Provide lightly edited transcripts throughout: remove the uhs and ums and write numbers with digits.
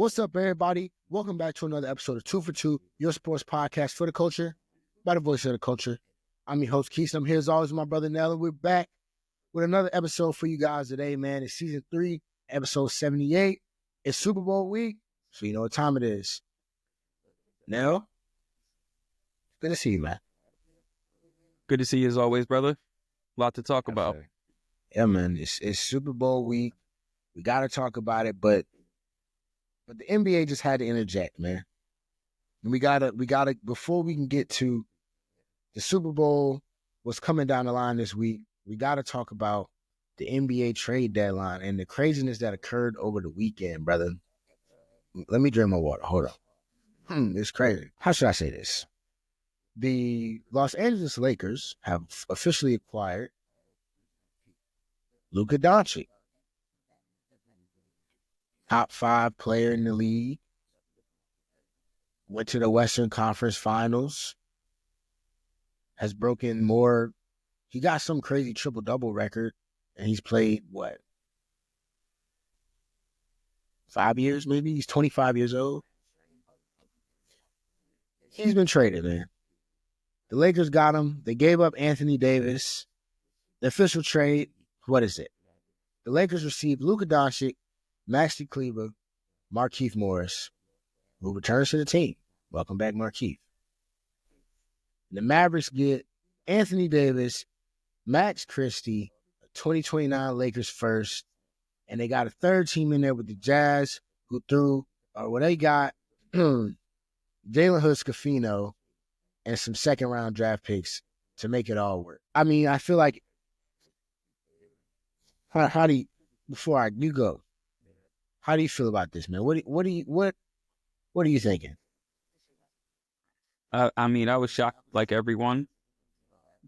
What's up, everybody? Welcome back to another episode of 2 for 2, your sports podcast for the culture, by the voice of the culture. I'm your host, Keith. I'm here as always with my brother, Nell. We're back with another episode for you guys today, man. It's season 3, episode 78. It's Super Bowl week, so you know what time it is. Nell, good to see you, man. Good to see you as always, brother. A lot to talk about. Yeah, man. It's Super Bowl week. We got to talk about it, but the NBA just had to interject, man. And we gotta, before we can get to the Super Bowl, what's coming down the line this week, we gotta talk about the NBA trade deadline and the craziness that occurred over the weekend, brother. Let me drink my water. Hold on. It's crazy. How should I say this? The Los Angeles Lakers have officially acquired Luka Dončić. Top 5 player in the league. Went to the Western Conference Finals. Has broken more. He got some crazy triple-double record. And he's played, 5 years maybe? He's 25 years old. He's been traded, man. The Lakers got him. They gave up Anthony Davis. The official trade, what is it? The Lakers received Luka Dončić, Maxi Kleber, Markieff Morris, who returns to the team. Welcome back, Markieff. The Mavericks get Anthony Davis, Max Christie, 2029 Lakers first, and they got a third team in there with the Jazz, who they got Jalen Hood-Schifino and some second-round draft picks to make it all work. I mean, I feel like, how do you, before you go, how do you feel about this, man? What are you thinking? I mean, I was shocked like everyone,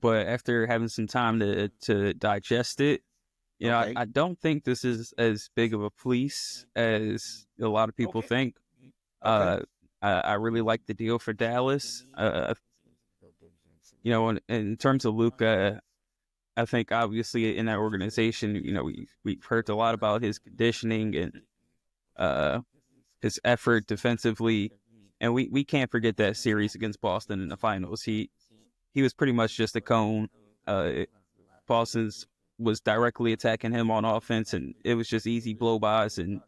but after having some time to digest it, you know, I don't think this is as big of a fleece as a lot of people think. I really like the deal for Dallas. You know, in terms of Luka, I think obviously in that organization, you know, we've heard a lot about his conditioning and his effort defensively, and we can't forget that series against Boston in the finals. He was pretty much just a cone. Boston was directly attacking him on offense, and it was just easy blow-bys. And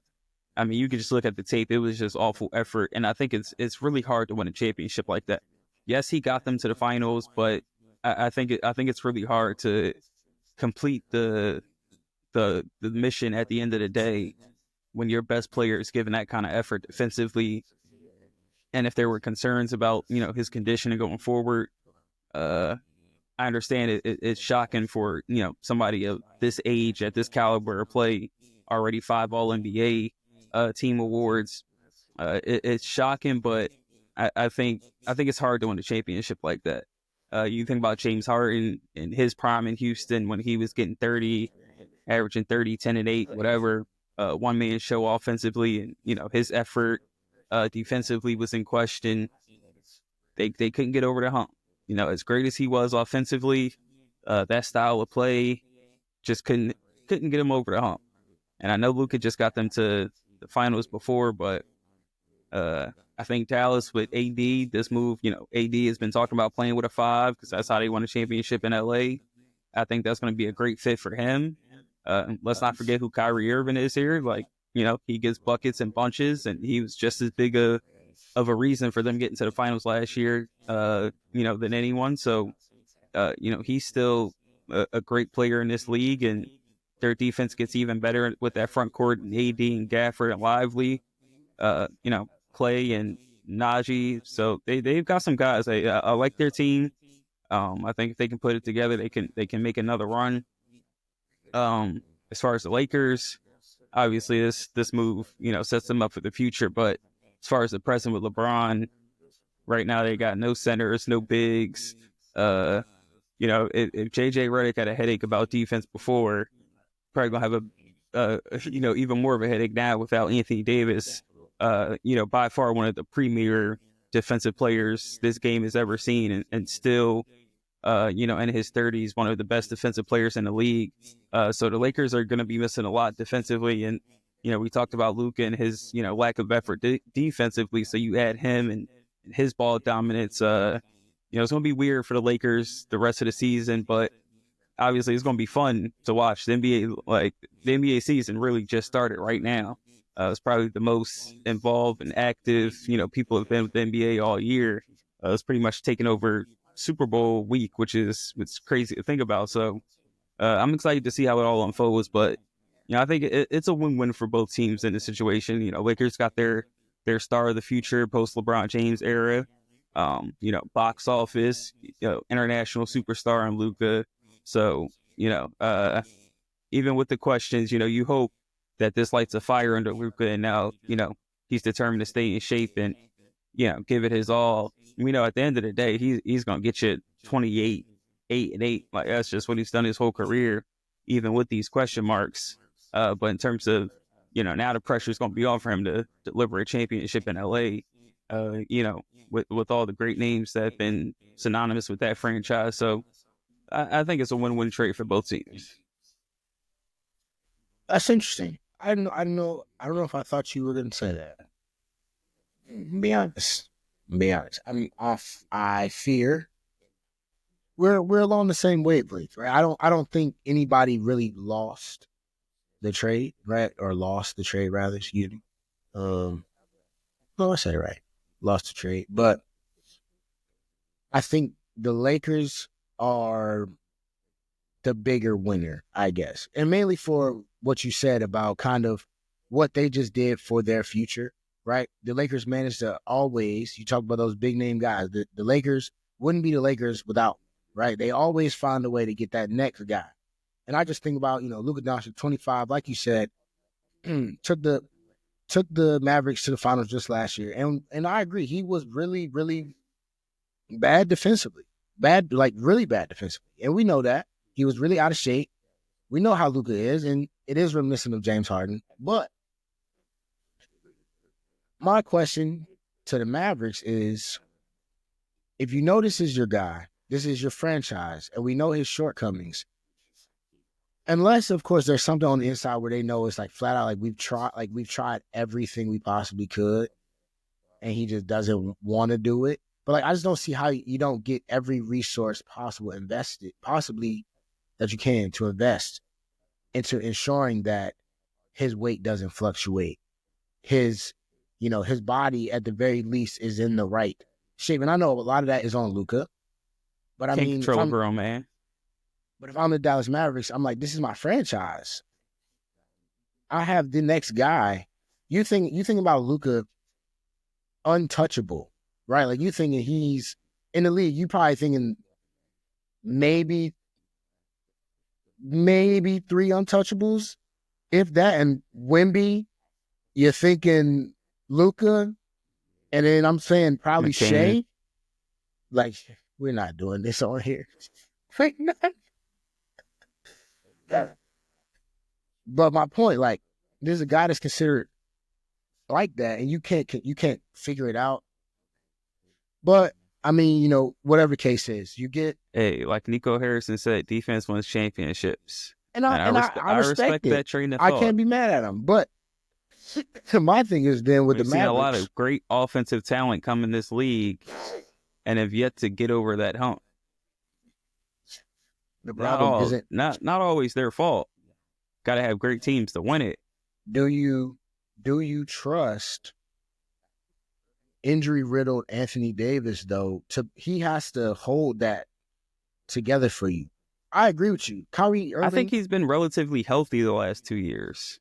I mean, you could just look at the tape; it was just awful effort. And I think it's really hard to win a championship like that. Yes, he got them to the finals, but I think it's really hard to complete the mission at the end of the day when your best player is given that kind of effort defensively. And if there were concerns about, you know, his conditioning going forward, I understand it's shocking for, you know, somebody of this age at this caliber of play, already 5 All-NBA team awards. It's shocking, but I think it's hard to win a championship like that. You think about James Harden in his prime in Houston when he was getting 30, averaging 30, 10 and 8, whatever, one-man show offensively, and, you know, his effort defensively was in question. They couldn't get over the hump. You know, as great as he was offensively, that style of play just couldn't get him over the hump. And I know Luka just got them to the finals before, but I think Dallas with AD, this move, you know, AD has been talking about playing with a 5 because that's how they won a championship in LA. I think that's going to be a great fit for him. Let's not forget who Kyrie Irving is here. Like, you know, he gets buckets and bunches, and he was just as big of a reason for them getting to the finals last year, you know, than anyone. So, you know, he's still a great player in this league, and their defense gets even better with that front court and AD and Gafford and Lively, you know, Clay and Najee. So they've got some guys. I like their team. I think if they can put it together, they can make another run. As far as the Lakers, obviously this move, you know, sets them up for the future. But as far as the present with LeBron, right now they got no centers, no bigs. You know, if JJ Redick had a headache about defense before, probably gonna have you know, even more of a headache now without Anthony Davis. You know, by far one of the premier defensive players this game has ever seen, and still, you know, in his 30s, one of the best defensive players in the league. So the Lakers are going to be missing a lot defensively, and we talked about Luka and his, lack of effort defensively. So you add him and his ball dominance. It's going to be weird for the Lakers the rest of the season, but obviously it's going to be fun to watch. The NBA season really just started right now. It's probably the most involved and active, people have been with the NBA all year. It's pretty much taken over Super Bowl week, which is crazy to think about. So I'm excited to see how it all unfolds, but I think it's a win-win for both teams in this situation. Lakers got their star of the future post LeBron James era. Box office, international superstar in Luka. So, even with the questions, you hope that this lights a fire under Luka, and now, he's determined to stay in shape and, give it his all. At the end of the day, he's gonna get you 28, 8-8. Like, that's just what he's done his whole career, even with these question marks. But in terms of, now the pressure is gonna be on for him to deliver a championship in LA. With all the great names that have been synonymous with that franchise. So I think it's a win-win trade for both teams. That's interesting. I don't know if I thought you were going to say that. Be honest. I mean, I fear we're along the same wavelength, right? I don't think anybody really lost the trade, right? Or lost the trade rather, excuse me. No, I said it right. Lost the trade. But I think the Lakers are the bigger winner, I guess. And mainly for what you said about kind of what they just did for their future, right? The Lakers managed to always, you talk about those big name guys, the Lakers wouldn't be the Lakers without, right? They always find a way to get that next guy. And I just think about, Luka Dončić, 25, like you said, took the Mavericks to the finals just last year. And I agree, he was really, really bad defensively. Really bad defensively. And we know that. He was really out of shape. We know how Luka is, and it is reminiscent of James Harden. But my question to the Mavericks is, if you know this is your guy, this is your franchise, and we know his shortcomings, unless, of course, there's something on the inside where they know it's like flat out, we've tried everything we possibly could, and he just doesn't want to do it. But I just don't see how you don't get every resource possible invested, possibly that you can, to invest into ensuring that his weight doesn't fluctuate. His body at the very least is in the right shape. And I know a lot of that is on Luka, but Can't control a grown man. But if I'm the Dallas Mavericks, I'm like, this is my franchise. I have the next guy. You think about Luka, untouchable, right? Like, you thinking he's in the league, you probably thinking maybe 3 untouchables, if that. And Wemby, you're thinking Luka, and then I'm saying probably Shea. Like, we're not doing this on here. But my point, there's a guy that's considered like that, and you can't figure it out. But I mean, whatever the case is, you get. Hey, like Nico Harrison said, defense wins championships. And I respect it. That train of I thought. can't be mad at him. But my thing is then with We've the seen Mavericks, a lot of great offensive talent come in this league and have yet to get over that hump. The problem isn't not always their fault. Got to have great teams to win it. Do you trust injury-riddled Anthony Davis, though? He has to hold that together for you. I agree with you. Kyrie Irving, I think he's been relatively healthy the last 2 years.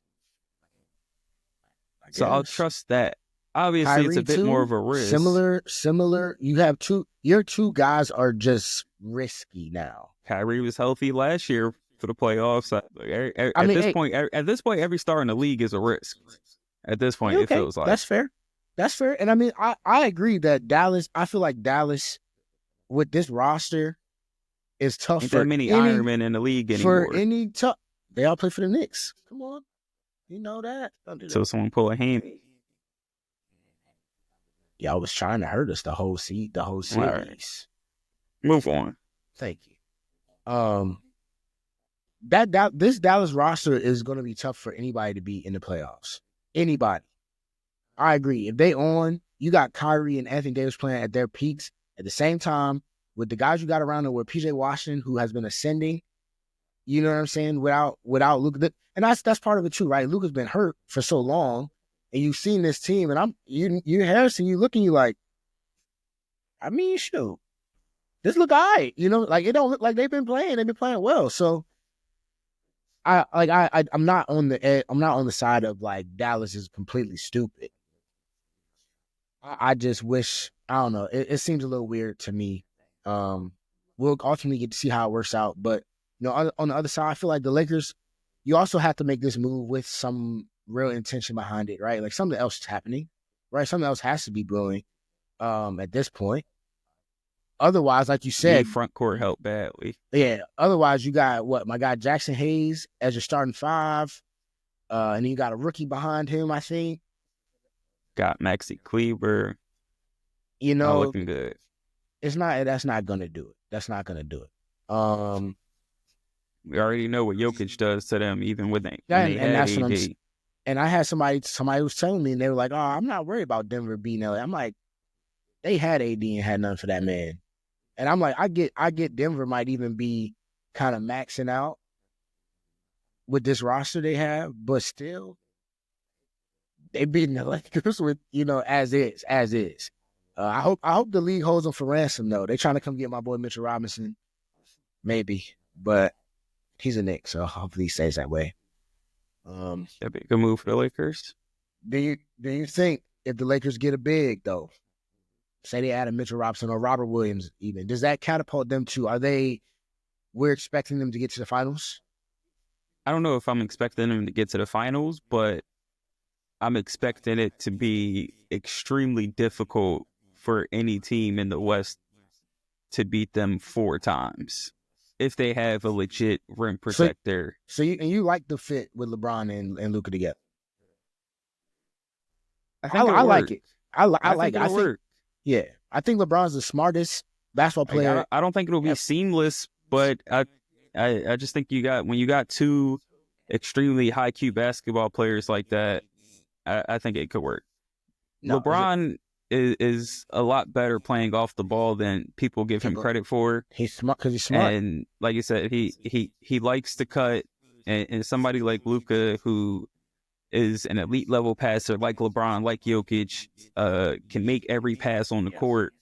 So I'll trust that. Obviously, Kyrie, it's a bit more of a risk. Similar. Your two guys are just risky now. Kyrie was healthy last year for the playoffs. At this point, every star in the league is a risk. At this point, it feels like. That's fair. And I mean, I agree that Dallas, I feel like Dallas with this roster is tough. Ain't that many Ironmen in the league anymore. They all play for the Knicks. Come on. You know that. Don't do that. So someone pull a hammy. Y'all was trying to hurt us the whole series. Right. Move on. Thank you. this Dallas roster is going to be tough for anybody to beat in the playoffs. Anybody. I agree. If they on, you got Kyrie and Anthony Davis playing at their peaks at the same time with the guys you got around them with PJ Washington, who has been ascending. You know what I'm saying? Without Luka, and that's part of it too, right? Luka's been hurt for so long, and you've seen this team, and you Harrison, you looking, you like, I mean, shoot, this look all right, you know, like it don't look like they've been playing well. So I'm not on the side of like Dallas is completely stupid. I just wish, I don't know, it seems a little weird to me. We'll ultimately get to see how it works out, but on the other side, I feel like the Lakers, you also have to make this move with some real intention behind it, right? Like something else is happening, right? Something else has to be brewing at this point. Otherwise, like you said, front court help badly. Yeah. Otherwise, you got my guy Jackson Hayes as your starting five, and then you got a rookie behind him, I think. Got Maxi Kleber. Not looking good. That's not gonna do it. That's not gonna do it. We already know what Jokic does to them, even when they and had that's AD. what I'm. And I had somebody was telling me, and they were like, "Oh, I'm not worried about Denver beating LA." I'm like, they had AD and had none for that man. And I'm like, I get Denver might even be kind of maxing out with this roster they have, but still, they beating the Lakers with as is. I hope the league holds them for ransom though. They trying to come get my boy Mitchell Robinson, maybe, but he's a Knick, so hopefully he stays that way. That'd be a good move for the Lakers. Do you think if the Lakers get a big though, say they add a Mitchell Robinson or Robert Williams even, does that catapult them to, we're expecting them to get to the finals? I don't know if I'm expecting them to get to the finals, but I'm expecting it to be extremely difficult for any team in the West to beat them 4 times if they have a legit rim protector. So you like the fit with LeBron and Luka together? I like it. I like it. I think, yeah, I think LeBron's the smartest basketball player. I don't think it'll be seamless, but I just think when you got 2 extremely high IQ basketball players like that, I think it could work. No, LeBron is a lot better playing off the ball than people give him credit for. He's smart because he's smart. And like you said, he likes to cut, and somebody like Luka, who is an elite level passer like LeBron, like Jokic, can make every pass on the court.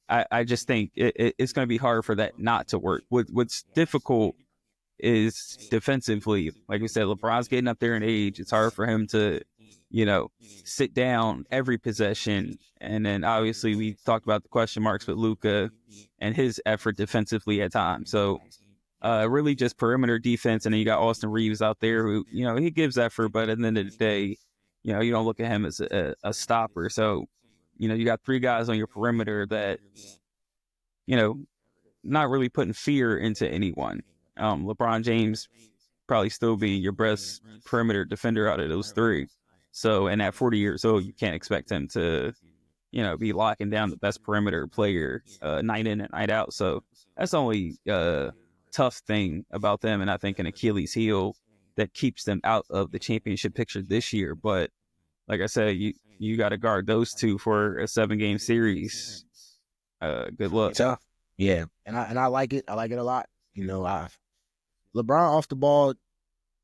I just think it's going to be hard for that not to work. What's difficult is defensively. Like we said, LeBron's getting up there in age. It's hard for him to, sit down every possession. And then obviously we talked about the question marks with Luka and his effort defensively at times. So really just perimeter defense. And then you got Austin Reeves out there who, he gives effort, but at the end of the day, you don't look at him as a stopper. So, you got 3 guys on your perimeter that, not really putting fear into anyone. LeBron James probably still be your best perimeter defender out of those 3. So, and at 40 years old, you can't expect him to, be locking down the best perimeter player night in and night out. So that's the only tough thing about them, and I think an Achilles heel that keeps them out of the championship picture this year. But like I said, you got to guard those 2 for a 7-game series. Good luck. Tough. Yeah, and I like it. I like it a lot. LeBron off the ball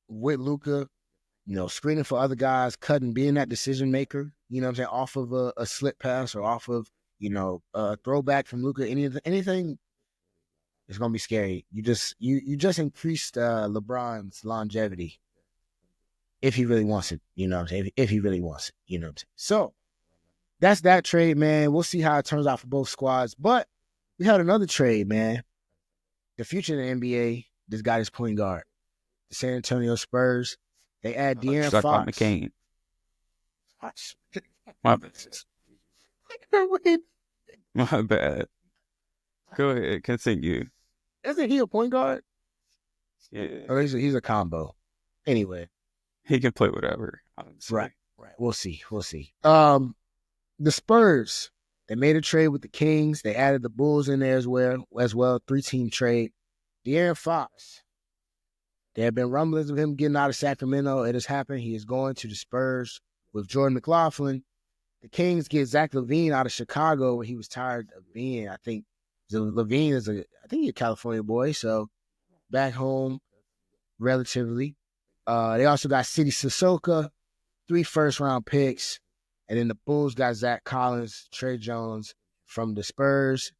with Luka, screening for other guys, cutting, being that decision maker. You know what I'm saying? Off of a slip pass or off of a throwback from Luka. Anything. It's gonna be scary. You just increased LeBron's longevity if he really wants it. You know what I'm saying? If he really wants it. You know what I'm saying? So that's that trade, man. We'll see how it turns out for both squads. But we had another trade, man. The future of the NBA. This guy is point guard. The San Antonio Spurs. They add De'Aaron Fox. McCain. My bad. Go ahead, continue. Isn't he a point guard? Yeah. Or he's a combo. Anyway. He can play whatever. Honestly. Right. We'll see. The Spurs, they made a trade with the Kings. They added the Bulls in there as well. 3-team trade. De'Aaron Fox. There have been rumblings of him getting out of Sacramento. It has happened. He is going to the Spurs with Jordan McLaughlin. The Kings get Zach LaVine out of Chicago, where he was tired of being. I think LaVine is he's a California boy, so back home relatively. They also got City Sissoko, 3 first-round picks, and then the Bulls got Zach Collins, Trey Jones from the Spurs,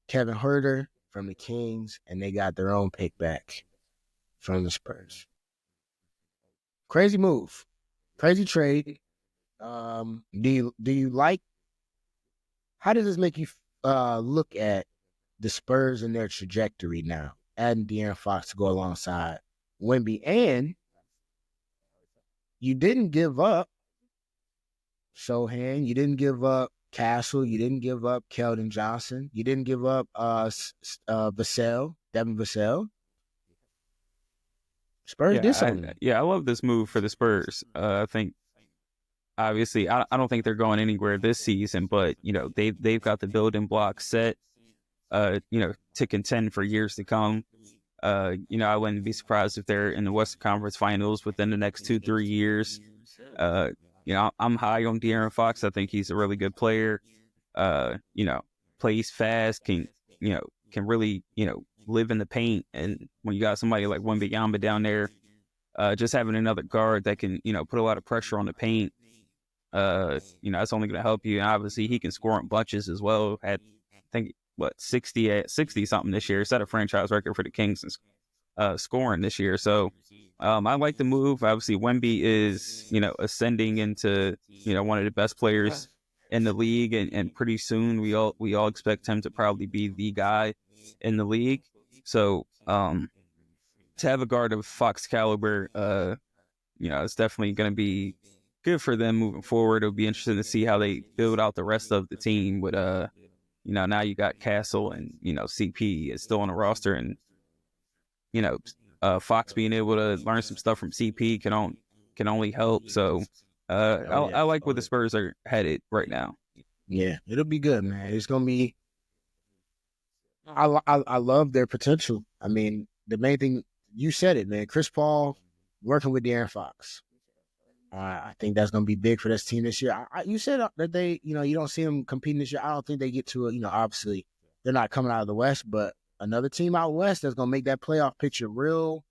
Kevin Huerter from the Kings, and they got their own pick back from the Spurs. Crazy move, crazy trade. Do you like? How does this make you look at the Spurs and their trajectory now? Adding De'Aaron Fox to go alongside Wemby, and you didn't give up Sohan, you didn't give up Castle, you didn't give up Keldon Johnson, you didn't give up Devin Vassell. Spurs did something. I love this move for the Spurs. I think obviously I don't think they're going anywhere this season, but they've got the building blocks set, to contend for years to come. I wouldn't be surprised if they're in the Western Conference Finals within the next 2-3 years. I'm high on De'Aaron Fox. I think he's a really good player. Plays fast, can really, live in the paint. And when you got somebody like Wembanyama down there, just having another guard that can, put a lot of pressure on the paint, that's only going to help you. And obviously he can score in bunches as well. Had, I think, 60 something this year. Set a franchise record for the Kings in scoring this year. So I like the move. Obviously Wemby is, ascending into, one of the best players in the league, and pretty soon we all expect him to probably be the guy in the league. So to have a guard of Fox caliber, it's definitely going to be good for them moving forward. It'll be interesting to see how they build out the rest of the team with now you got Castle and CP is still on the roster, and Fox being able to learn some stuff from CP can only help. So I like where the Spurs are headed right now. Yeah, it'll be good, man. It's gonna be. I love their potential. I mean, the main thing you said it, man. Chris Paul working with De'Aaron Fox. I think that's going to be big for this team this year. You said that they, you don't see them competing this year. I don't think they get to it. Obviously they're not coming out of the West, but another team out West that's going to make that playoff picture real.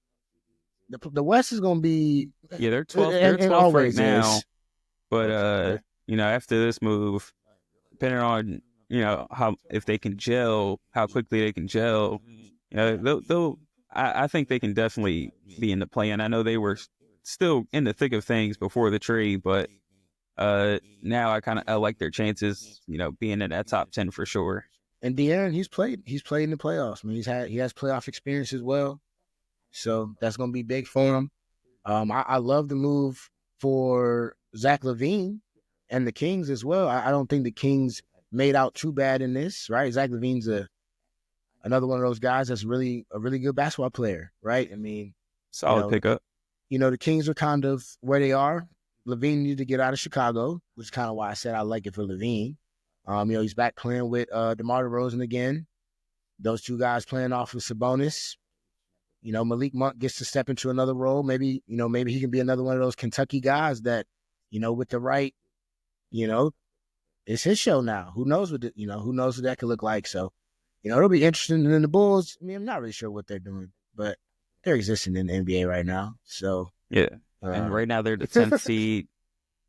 The West is going to be they're 12. They're 12 right now, but after this move, depending on how if they can gel, how quickly they can gel, they'll. I think they can definitely be in the play-in. I know they were still in the thick of things before the trade, but now I like their chances, being in that top 10 for sure. And De'Aaron, he's played in the playoffs. I mean, he has playoff experience as well, so that's going to be big for him. I love the move for Zach LaVine and the Kings as well. I don't think the Kings made out too bad in this, right? Zach LaVine's another one of those guys that's really a really good basketball player, right? I mean, solid pickup. The Kings are kind of where they are. LaVine needed to get out of Chicago, which is kind of why I said I like it for LaVine. He's back playing with DeMar DeRozan again. Those two guys playing off of Sabonis. Malik Monk gets to step into another role. Maybe he can be another one of those Kentucky guys that, with the right, it's his show now. Who knows what that could look like. So, it'll be interesting. And then the Bulls, I mean, I'm not really sure what they're doing, but they're existing in the NBA right now. So yeah, and right now they're the 10th seed.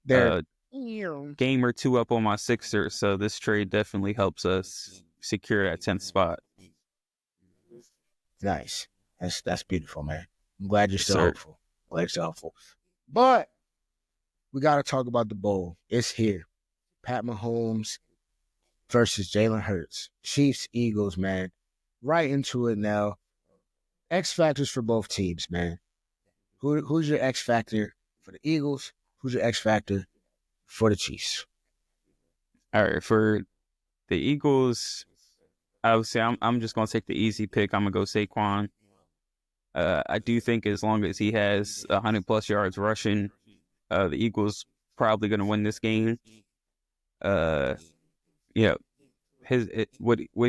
They're game or two up on my Sixers, so this trade definitely helps us secure that 10th spot. Nice. That's beautiful, man. I'm glad you're still hopeful. But we got to talk about the bowl. It's here. Pat Mahomes versus Jalen Hurts. Chiefs, Eagles, man. Right into it now. X factors for both teams, man. Who's your X factor for the Eagles? Who's your X factor for the Chiefs? All right, for the Eagles, I would say I'm just gonna take the easy pick. I'm gonna go Saquon. I do think as long as he has 100+ yards rushing, the Eagles probably gonna win this game. What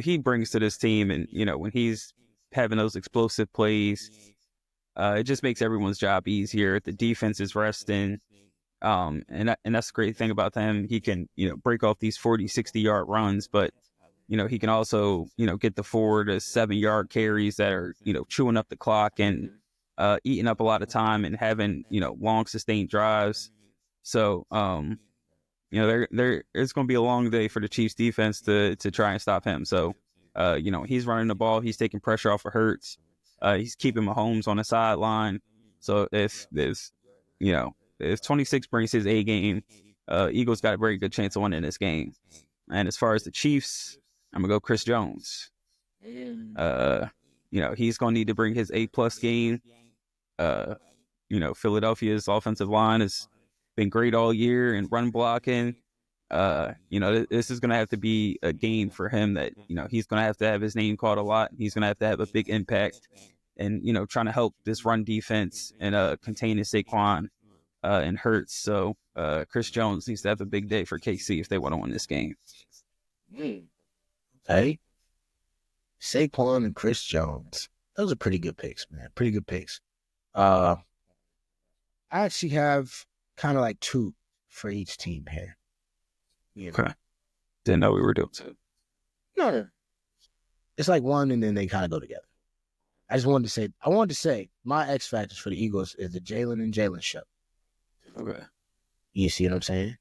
he brings to this team, and when he's having those explosive plays, It just makes everyone's job easier. The defense is resting. And that's the great thing about him. He can, break off these 40, 60-yard runs, but, he can also, get the 4 to 7-yard carries that are, chewing up the clock and eating up a lot of time and having, long sustained drives. So, it's going to be a long day for the Chiefs defense to try and stop him. So, he's running the ball. He's taking pressure off of Hurts. He's keeping Mahomes on the sideline. So if 26 brings his A game, Eagles got a very good chance of winning this game. And as far as the Chiefs, I'm gonna go Chris Jones. He's gonna need to bring his A+ game. Philadelphia's offensive line has been great all year and run blocking. This is gonna have to be a game for him that he's gonna have to have his name called a lot. He's gonna have to have a big impact, and trying to help this run defense and containing Saquon and Hurts. So Chris Jones needs to have a big day for KC if they want to win this game. Hey, Saquon and Chris Jones. Those are pretty good picks, man. Pretty good picks. I actually have kind of like 2 for each team here. Okay. Didn't know we were doing 2. No. It's like 1 and then they kind of go together. I wanted to say my X factors for the Eagles is the Jalen and Jalen show. Okay. You see what I'm saying?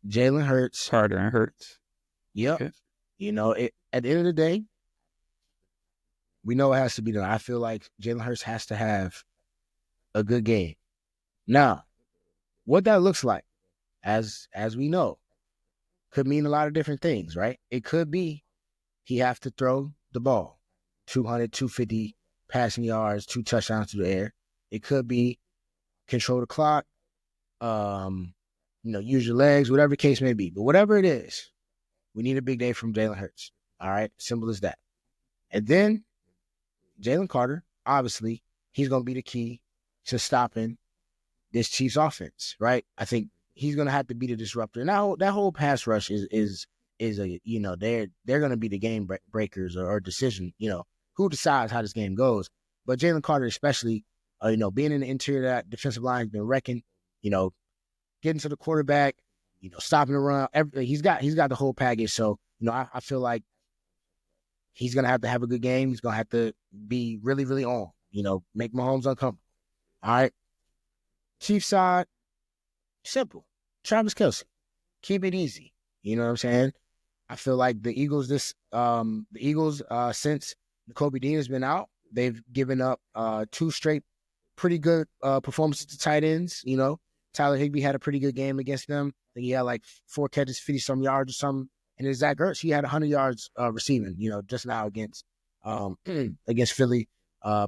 Jalen Hurts. Carter and Hurts. Yep. Okay. At the end of the day, we know it has to be done. I feel like Jalen Hurts has to have a good game. Now, what that looks like, as we know, could mean a lot of different things, right? It could be he have to throw the ball 200, 250 passing yards, 2 touchdowns through the air. It could be control the clock, use your legs, whatever the case may be. But whatever it is, we need a big day from Jalen Hurts. All right? Simple as that. And then Jalen Carter, obviously, he's going to be the key to stopping this Chiefs offense, right? I think he's going to have to be the disruptor. Now, that whole pass rush is a, they're going to be the game breakers or decision, who decides how this game goes. But Jalen Carter, especially, being in the interior of that defensive line has been wrecking, getting to the quarterback, stopping the run. He's got the whole package. So, I feel like he's going to have a good game. He's going to have to be really, really on, make Mahomes uncomfortable. All right. Chiefs side, simple. Travis Kelce. Keep it easy. You know what I'm saying? I feel like the Eagles, since Kobe Dean has been out, they've given up 2 straight pretty good performances to tight ends. Tyler Higbee had a pretty good game against them. I think he had like 4 catches, 50-some yards or something. And then Zach Ertz, he had 100 yards receiving, just now against Philly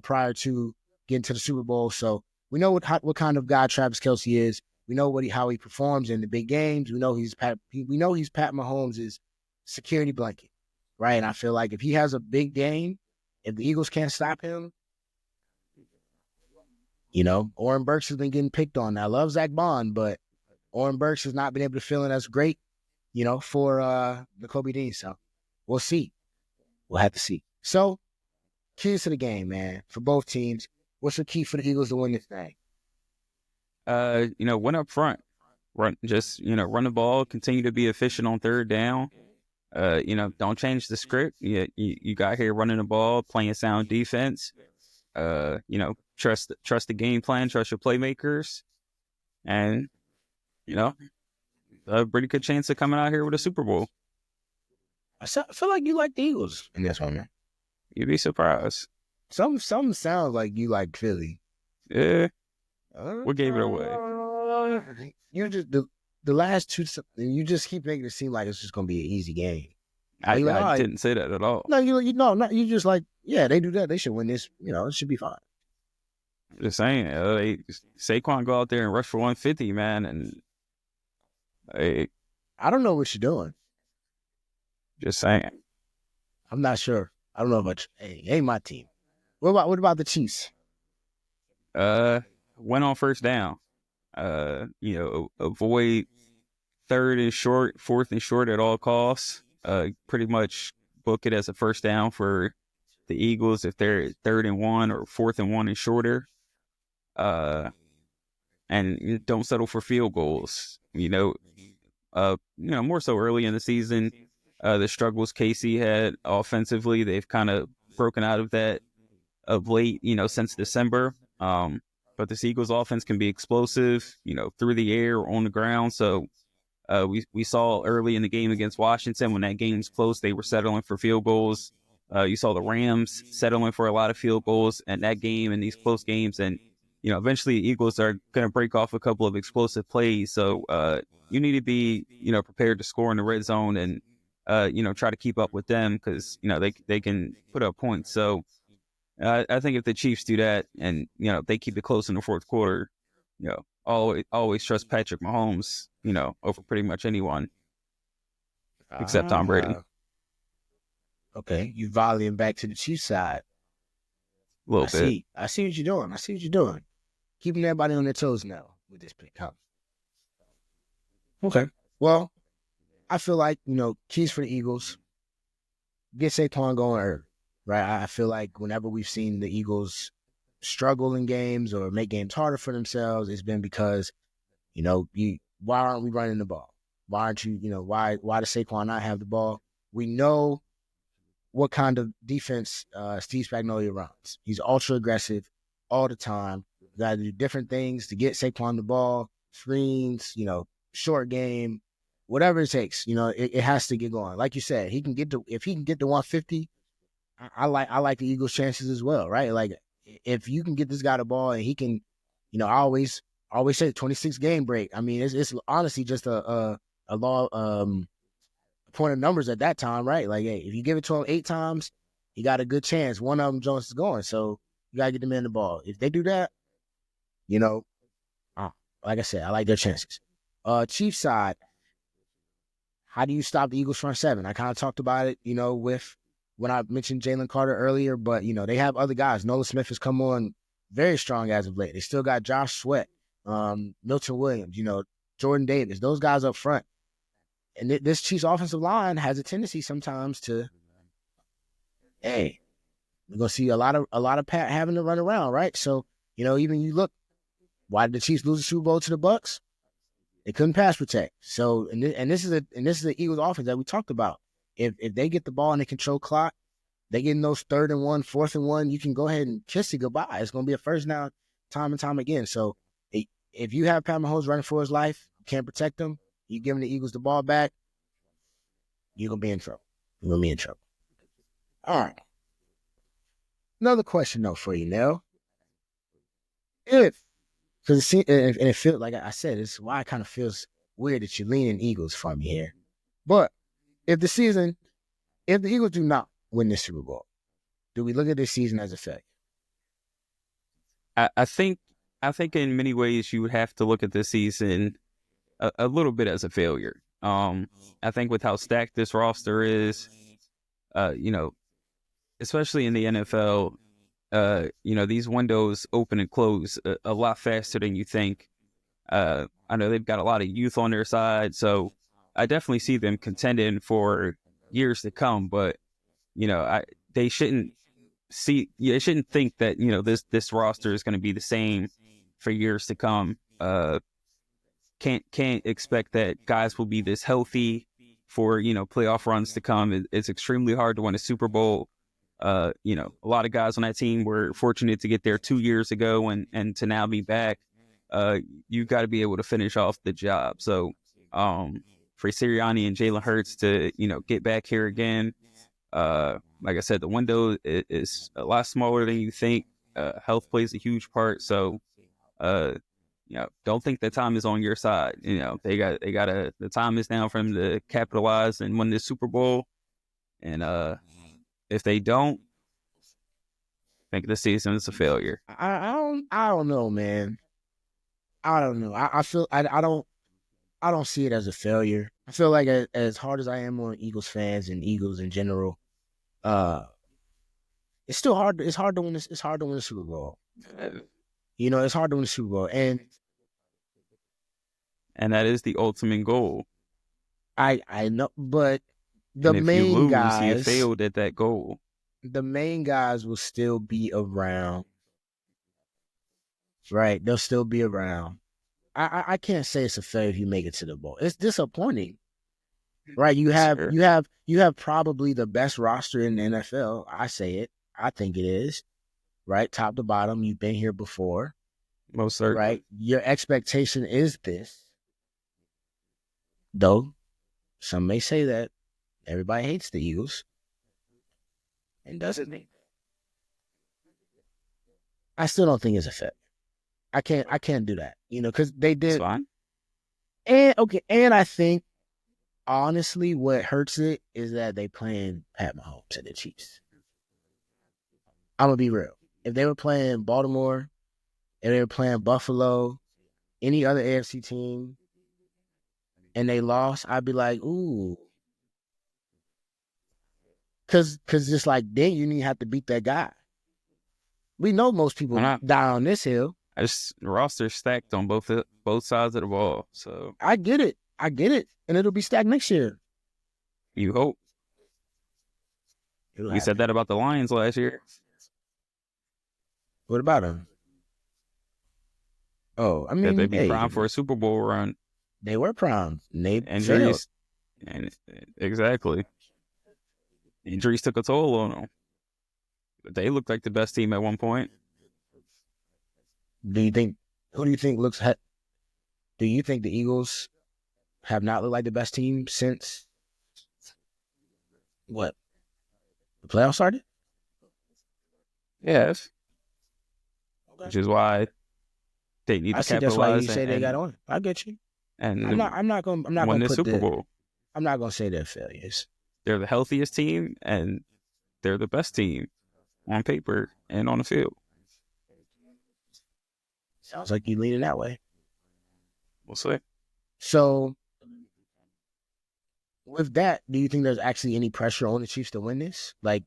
prior to getting to the Super Bowl. So we know what kind of guy Travis Kelce is. We know how he performs in the big games. We know he's Pat Mahomes' security blanket, right? And I feel like if he has a big game, if the Eagles can't stop him, Oren Burks has been getting picked on. I love Zach Bond, but Oren Burks has not been able to fill in as great, for the Kobe Dean. So we'll see. We'll have to see. So, keys to the game, man, for both teams. What's the key for the Eagles to win this thing? Win up front. Run the ball, continue to be efficient on third down. Don't change the script. You got here running the ball, playing sound defense. Trust the game plan, trust your playmakers, and a pretty good chance of coming out here with a Super Bowl. I feel like you like the Eagles in this one, man. You'd be surprised. Some sounds like you like Philly. Yeah, we gave it away. You just the last 2. You just keep making it seem like it's just gonna be an easy game. I didn't say that at all. No, you just like, yeah, they do that. They should win this. It should be fine. Just saying, Saquon go out there and rush for 150, man, and I don't know what you're doing. Just saying. I'm not sure. I don't know about you. Hey, ain't my team. What about the Chiefs? Went on first down. Avoid 3rd and short, 4th and short at all costs. Pretty much book it as a first down for the Eagles if they're 3rd and 1 or 4th and 1 and shorter. and don't settle for field goals. More so early in the season, the struggles Casey had offensively, they've kind of broken out of that of late, since December. But this Eagles offense can be explosive, through the air or on the ground. So we saw early in the game against Washington, when that game's close, they were settling for field goals. You saw the Rams settling for a lot of field goals in that game and these close games. And, eventually the Eagles are going to break off a couple of explosive plays. So you need to be, prepared to score in the red zone and, try to keep up with them because, they can put up points. So I think if the Chiefs do that and, they keep it close in the fourth quarter, always trust Patrick Mahomes, over pretty much anyone except Tom Brady. Okay, you volleying back to the Chiefs side. A little bit. I see what you're doing. Keeping everybody on their toes now with this pick. Huh? Okay. Well, I feel like, keys for the Eagles, get Saquon going early, right? I feel like whenever we've seen the Eagles struggle in games or make games harder for themselves, it's been because, why aren't we running the ball? Why aren't you, why does Saquon not have the ball? We know what kind of defense Steve Spagnuolo runs. He's ultra aggressive all the time. You got to do different things to get Saquon the ball, screens, short game, whatever it takes. It has to get going. Like you said, if he can get to 150, I like the Eagles' chances as well, right? Like if you can get this guy the ball and he can, I always say 26 game break. I mean, it's honestly just a law point of numbers at that time, right? Like, hey, if you give it to him 8 times, he got a good chance. One of them Jones is going, so you gotta get the man the ball. If they do that, like I said, I like their chances. Chiefs side, how do you stop the Eagles front seven? I kind of talked about it, with when I mentioned Jalen Carter earlier, but they have other guys. Nolan Smith has come on very strong as of late. They still got Josh Sweat, Milton Williams, Jordan Davis, those guys up front. And this Chiefs offensive line has a tendency sometimes to, hey, we're gonna see a lot of Pat having to run around, right? So, even you look, why did the Chiefs lose the Super Bowl to the Bucks? They couldn't pass protect. So, and this is the Eagles offense that we talked about. If they get the ball and they control clock, they get in those 3rd and 1, 4th and 1, you can go ahead and kiss it goodbye. It's gonna be a first down time and time again. So, if you have Pat Mahomes running for his life, you can't protect him. You giving the Eagles the ball back, you're gonna be in trouble. All right. Another question though for you, Nell. Because it feels like I said, it's why it kind of feels weird that you're leaning Eagles for me here. But if the Eagles do not win this Super Bowl, do we look at this season as a failure? I think in many ways you would have to look at this season a little bit as a failure. I think with how stacked this roster is, especially in the NFL, these windows open and close a lot faster than you think. I know they've got a lot of youth on their side, so I definitely see them contending for years to come. But they shouldn't think that this roster is going to be the same for years to come. Can't expect that guys will be this healthy for playoff runs to come. It's extremely hard to win a Super Bowl. A lot of guys on that team were fortunate to get there 2 years ago and to now be back. You got to be able to finish off the job. So for Sirianni and Jalen Hurts to get back here again, like I said, the window is a lot smaller than you think. Health plays a huge part. So don't think that time is on your side. The time is now for them to capitalize and win this Super Bowl. And if they don't, I think this season is a failure. I don't know, man. I don't know. I feel I don't see it as a failure. I feel like as hard as I am on Eagles fans and Eagles in general, it's still hard. It's hard to win this. It's hard to win the Super Bowl. It's hard to win the Super Bowl, and that is the ultimate goal. I know, but and if you lose, you failed at that goal. The main guys will still be around right? They'll still be around. I can't say it's a failure if you make it to the bowl. It's disappointing, right? Sure. You have probably the best roster in the NFL. I say it. I think it is, right? Top to bottom. You've been here before, Most certainly. right? Your expectation is this, though. Some may say that everybody hates the Eagles, and doesn't they? I still don't think it's a fit. I can't do that, because they It's did. fine. And okay, and I think honestly, what hurts it is that they playing Pat Mahomes and the Chiefs. I'm gonna be real. If they were playing Baltimore, if they were playing Buffalo, any other AFC team, and they lost, I'd be like, ooh, because just like then you need to have to beat that guy. We know most I'm people not. die on this hill. I just roster stacked on both sides of the ball. So I get it, and it'll be stacked next year. you hope. It'll We said happen. that about the Lions last year. What about them? Oh, I That mean, they'd be hey, primed for a Super Bowl run. they were primed, and they failed. Injuries, and exactly, injuries took a toll on them. But they looked like the best team at one point. Do you think? Who do you think looks? Do you think the Eagles have not looked like the best team since what the playoffs started? Yes, which is why they need I to see. That's why you capitalize say they got and on. I get you. and I'm not win gonna the put Super the. Bowl. I'm not gonna say they're failures. They're the healthiest team and they're the best team on paper and on the field. Sounds like you leaning that way. We'll see. I So with that, do you think there's actually any pressure on the Chiefs to win this? Like,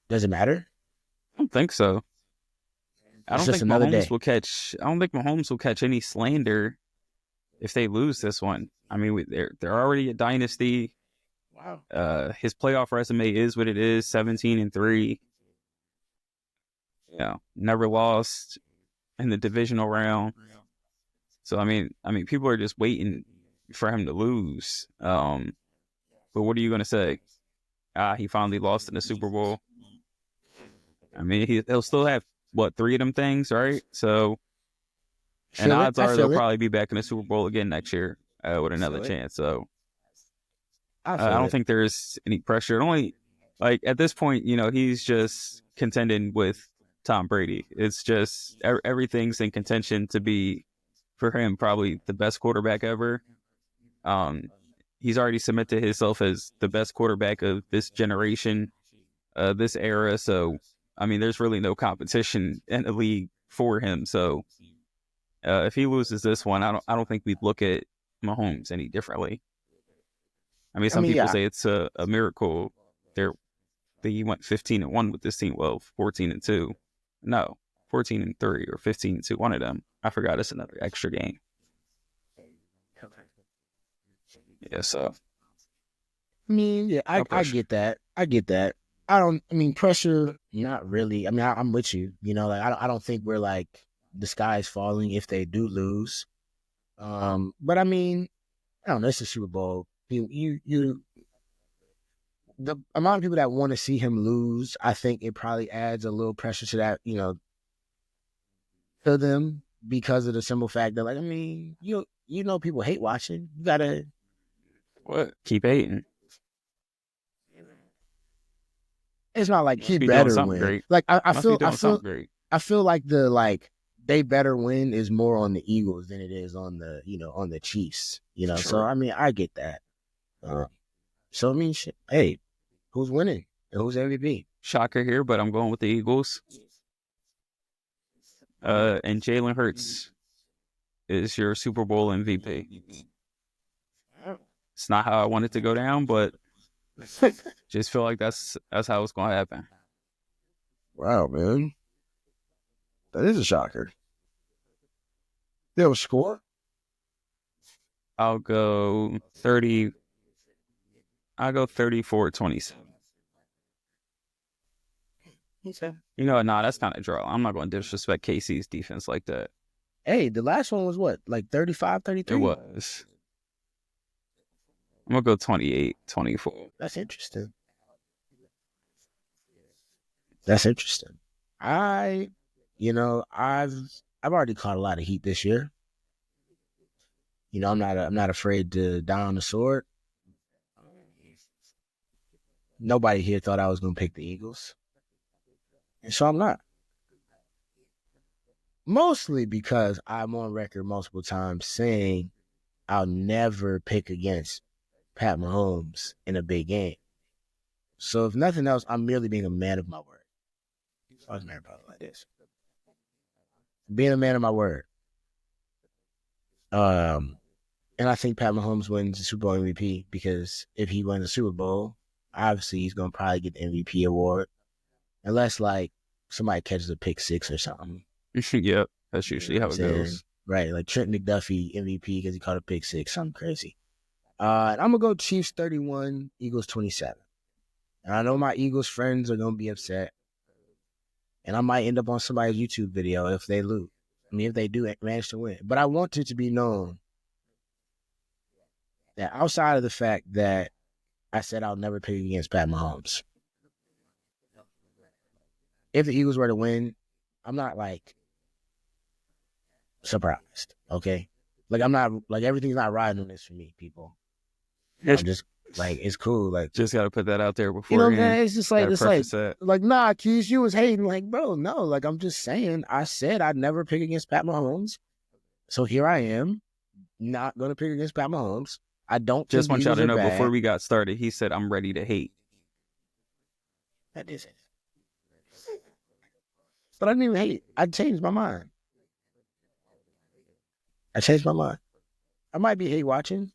does it matter? don't think so. I It's don't just think another Mahomes day. will catch. I don't think Mahomes will catch any slander if they lose this one. I mean, they're already a dynasty. Wow. His playoff resume is what it is: 17-3. Never lost in the divisional round. So I mean, people are just waiting for him to lose. But what are you gonna say? He finally lost in the Super Bowl. I mean, he'll still have what 3 of them things, right? So, and Feel it. odds I are they'll feel it. probably be back in the Super Bowl again next year with I another feel it. chance. So, I I feel don't it. think there's any pressure. Only like at this point, he's just contending with Tom Brady. It's just everything's in contention to be for him probably the best quarterback ever. Um, he's already cemented himself as the best quarterback of this generation, this era. So, I mean, there's really no competition in the league for him. So, if he loses this one, I don't think we'd look at Mahomes any differently. I mean, I some mean, people yeah. say it's a miracle. He went 15-1 with this team. Well, 14-2. No, 14-3 or 15-2. One of them. I forgot it's another extra game. Yeah, so I mean, yeah, no I pressure. get that. I get that. I mean, pressure, not really. I mean, I'm with you. Like I don't think we're like the sky is falling if they do lose. But I mean, I don't know. It's a Super Bowl. The amount of people that want to see him lose, I think it probably adds a little pressure to that, to them because of the simple fact that, like, I mean, people hate watching. You gotta. What? Keep hating. It's not like You he must be doing better something win. great. Like Must be doing something great. I feel like the like they better win is more on the Eagles than it is on the on the Chiefs. So Sure. I mean I get that. So I mean, shit, hey, who's winning and who's MVP? Shocker here, but I'm going with the Eagles. And Jalen Hurts is your Super Bowl MVP. It's not how I want it to go down, but just feel like that's how it's going to happen. Wow, man, that is a shocker. They have a score. I'll go 30. I'll go 34-27. You know, nah, that's kind of draw. I'm not going to disrespect KC's defense like that. Hey, the last one was what, like 35, 33? It was. I'm going to go 28, 24. That's interesting. That's interesting. I've already caught a lot of heat this year. You know, I'm not afraid to die on the sword. Nobody here thought I was going to pick the Eagles. And so I'm not. Mostly because I'm on record multiple times saying I'll never pick against Pat Mahomes in a big game. So if nothing else, I'm merely being a man of my word. I was married about it like this. Being a man of my word. And I think Pat Mahomes wins the Super Bowl MVP because if he wins the Super Bowl, obviously he's going to probably get the MVP award. Unless, like, somebody catches a pick six or something. Yep, that's usually how it goes. Right, like Trent McDuffie MVP because he caught a pick six. Something crazy. And I'm going to go Chiefs 31, Eagles 27. And I know my Eagles friends are going to be upset. And I might end up on somebody's YouTube video if they lose. I mean, if they do manage to win. But I want it to be known that outside of the fact that I said I'll never pick against Pat Mahomes, if the Eagles were to win, I'm not, like, surprised, okay? Like, I'm not, like, everything's not riding on this for me, people. I'm just, like, it's cool. Like, just got to put that out there before. You know what I'm saying? It's just like, nah, Keys, you was hating. Like, bro, no. Like, I'm just saying, I said I'd never pick against Pat Mahomes. So here I am, not going to pick against Pat Mahomes. I don't just want y'all to know bad. Before we got started, he said, I'm ready to hate. That is it. But I didn't even hate. I changed my mind. I might be hate watching.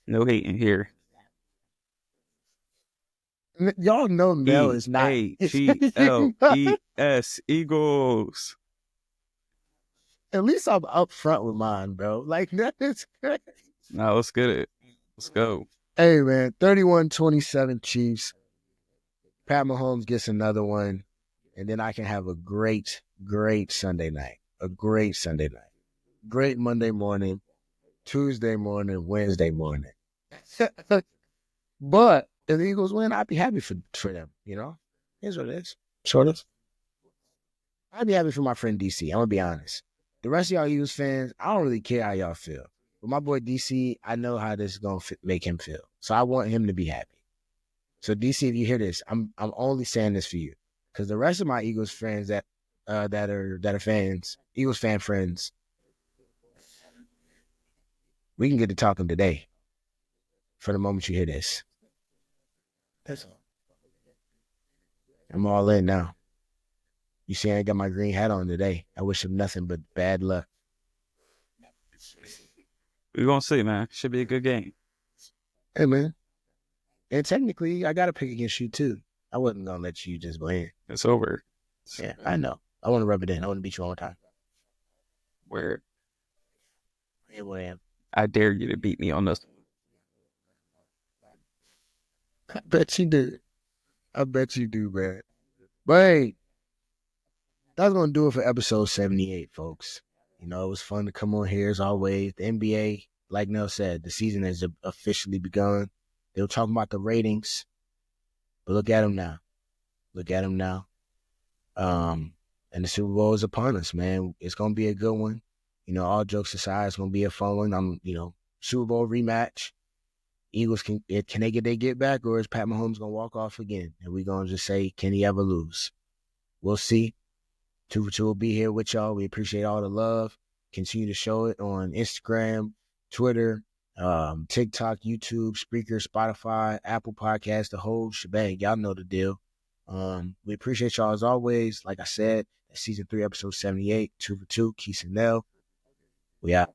No hating here. Y'all know Mel is not. EAGLES, Eagles. At least I'm up front with mine, bro. Like, that is great. Nah, let's get it. Let's go. Hey, man, 31-27 Chiefs. Pat Mahomes gets another one, and then I can have a great, great Sunday night. A great Sunday night. Great Monday morning, Tuesday morning, Wednesday morning. But if the Eagles win, I'd be happy for them, you know? Here's what it is. Sort of. I'd be happy for my friend DC. I'm going to be honest. The rest of y'all Eagles fans, I don't really care how y'all feel. But my boy DC, I know how this is going to make him feel. So I want him to be happy. So DC, if you hear this, I'm only saying this for you. Because the rest of my Eagles friends that are fans, Eagles fan friends, we can get to talking today. For the moment you hear this. That's all. I'm all in now. You see, I ain't got my green hat on today. I wish him nothing but bad luck. We're going to see, man. Should be a good game. Hey, man. And technically, I got to pick against you, too. I wasn't going to let you just win. It's over. Yeah, I know. I want to rub it in. I want to beat you one more time. Where? Here I am. I dare you to beat me on this. I bet you do. I bet you do, man. But hey, that's going to do it for episode 78, folks. You know, it was fun to come on here as always. The NBA, like Nell said, the season has officially begun. They were talking about the ratings, but look at them now. And the Super Bowl is upon us, man. It's going to be a good one. You know, all jokes aside, it's going to be a fun one. Super Bowl rematch. Eagles, can they get back, or is Pat Mahomes going to walk off again? And we're going to just say, can he ever lose? We'll see. 2 for 2 will be here with y'all. We appreciate all the love. Continue to show it on Instagram, Twitter, TikTok, YouTube, Spreaker, Spotify, Apple Podcasts, the whole shebang. Y'all know the deal. We appreciate y'all as always. Like I said, season 3, episode 78, 2 for 2, Keith and Nell. We out.